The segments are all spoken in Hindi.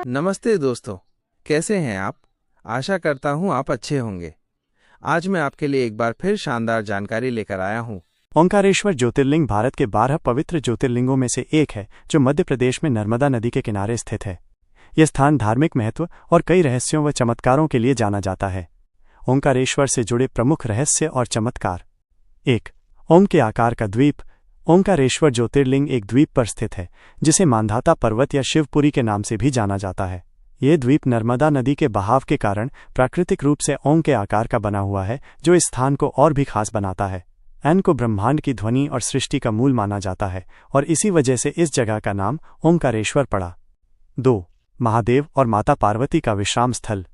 नमस्ते दोस्तों, कैसे हैं आप? आशा करता हूं आप अच्छे होंगे। आज मैं आपके लिए एक बार फिर शानदार जानकारी लेकर आया हूं। ओंकारेश्वर ज्योतिर्लिंग भारत के 12 पवित्र ज्योतिर्लिंगों में से एक है जो मध्य प्रदेश में नर्मदा नदी के किनारे स्थित है। यह स्थान धार्मिक महत्व और कई रहस्यों व चमत्कारों के लिए जाना जाता है। ओंकारेश्वर से जुड़े प्रमुख रहस्य और चमत्कार। 1. ओम के आकार का द्वीप। ओंकारेश्वर ज्योतिर्लिंग एक द्वीप पर स्थित है जिसे मांधाता पर्वत या शिवपुरी के नाम से भी जाना जाता है। यह द्वीप नर्मदा नदी के बहाव के कारण प्राकृतिक रूप से ओम के आकार का बना हुआ है, जो इस स्थान को और भी खास बनाता है। एन को ब्रह्मांड की ध्वनि और सृष्टि का मूल माना जाता है और इसी वजह से इस जगह का नाम ओंकारेश्वर पड़ा। 2. महादेव और माता पार्वती का विश्राम स्थल।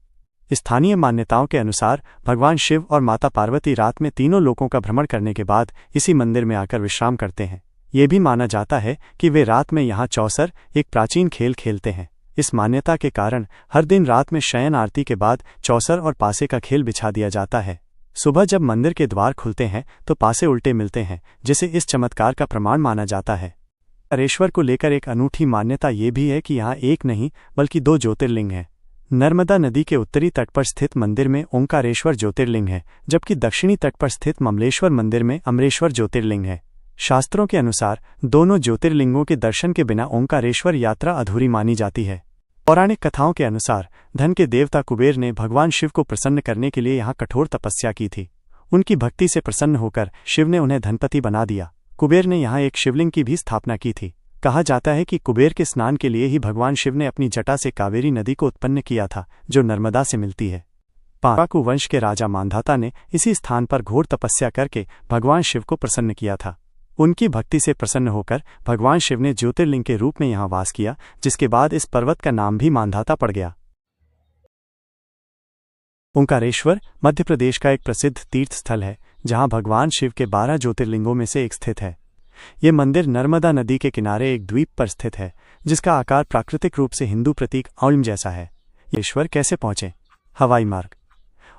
स्थानीय मान्यताओं के अनुसार भगवान शिव और माता पार्वती रात में तीनों लोकों का भ्रमण करने के बाद इसी मंदिर में आकर विश्राम करते हैं। ये भी माना जाता है कि वे रात में यहाँ चौसर, एक प्राचीन खेल खेलते हैं। इस मान्यता के कारण हर दिन रात में शयन आरती के बाद चौसर और पासे का खेल बिछा दिया जाता है। सुबह जब मंदिर के द्वार खुलते हैं तो पासे उल्टे मिलते हैं, जिसे इस चमत्कार का प्रमाण माना जाता है। ओंकारेश्वर को लेकर एक अनूठी मान्यता ये भी है कि यहाँ एक नहीं बल्कि 2 ज्योतिर्लिंग हैं। नर्मदा नदी के उत्तरी तट पर स्थित मंदिर में ओंकारेश्वर ज्योतिर्लिंग है, जबकि दक्षिणी तट पर स्थित ममलेश्वर मंदिर में अमरेश्वर ज्योतिर्लिंग है। शास्त्रों के अनुसार दोनों ज्योतिर्लिंगों के दर्शन के बिना ओंकारेश्वर यात्रा अधूरी मानी जाती है। पौराणिक कथाओं के अनुसार धन के देवता कुबेर ने भगवान शिव को प्रसन्न करने के लिए यहाँ कठोर तपस्या की थी। उनकी भक्ति से प्रसन्न होकर शिव ने उन्हें धनपति बना दिया। कुबेर ने यहाँ एक शिवलिंग की भी स्थापना की थी। कहा जाता है कि कुबेर के स्नान के लिए ही भगवान शिव ने अपनी जटा से कावेरी नदी को उत्पन्न किया था, जो नर्मदा से मिलती है। पाकु वंश के राजा मांधाता ने इसी स्थान पर घोर तपस्या करके भगवान शिव को प्रसन्न किया था। उनकी भक्ति से प्रसन्न होकर भगवान शिव ने ज्योतिर्लिंग के रूप में यहाँ वास किया, जिसके बाद इस पर्वत का नाम भी मांधाता पड़ गया। ओंकारेश्वर मध्य प्रदेश का एक प्रसिद्ध तीर्थ स्थल है, जहाँ भगवान शिव के 12 ज्योतिर्लिंगों में से एक स्थित है। ये मंदिर नर्मदा नदी के किनारे एक द्वीप पर स्थित है, जिसका आकार प्राकृतिक रूप से हिंदू प्रतीक ओम जैसा है। ईश्वर कैसे पहुंचे? हवाई मार्ग।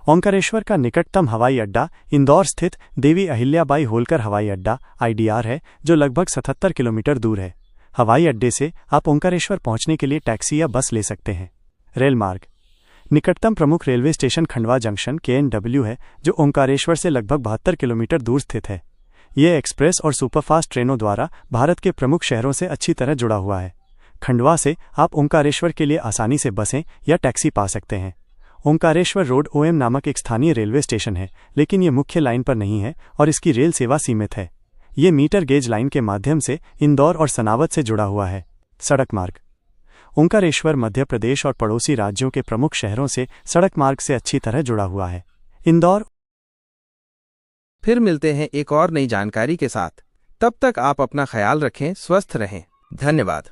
ओंकारेश्वर का निकटतम हवाई अड्डा इंदौर स्थित देवी अहिल्याबाई होलकर हवाई अड्डा (IDR) है, जो लगभग 77 किलोमीटर दूर है। हवाई अड्डे से आप ओंकारेश्वर पहुंचने के लिए टैक्सी या बस ले सकते हैं। रेल मार्ग। निकटतम प्रमुख railway station Khandwa junction KNW है, जो ओंकारेश्वर से लगभग 72 किलोमीटर दूर स्थित है। यह एक्सप्रेस और सुपरफास्ट ट्रेनों द्वारा भारत के प्रमुख शहरों से अच्छी तरह जुड़ा हुआ है। खंडवा से आप ओंकारेश्वर के लिए आसानी से बसें या टैक्सी पा सकते हैं। ओंकारेश्वर रोड OM नामक एक स्थानीय रेलवे स्टेशन है, लेकिन ये मुख्य लाइन पर नहीं है और इसकी रेल सेवा सीमित है। ये मीटर गेज लाइन के माध्यम से इंदौर और सनावद से जुड़ा हुआ है। सड़क मार्ग। ओंकारेश्वर मध्य प्रदेश और पड़ोसी राज्यों के प्रमुख शहरों से सड़क मार्ग से अच्छी तरह जुड़ा हुआ है। इंदौर। फिर मिलते हैं एक और नई जानकारी के साथ। तब तक आप अपना ख्याल रखें, स्वस्थ रहें। धन्यवाद।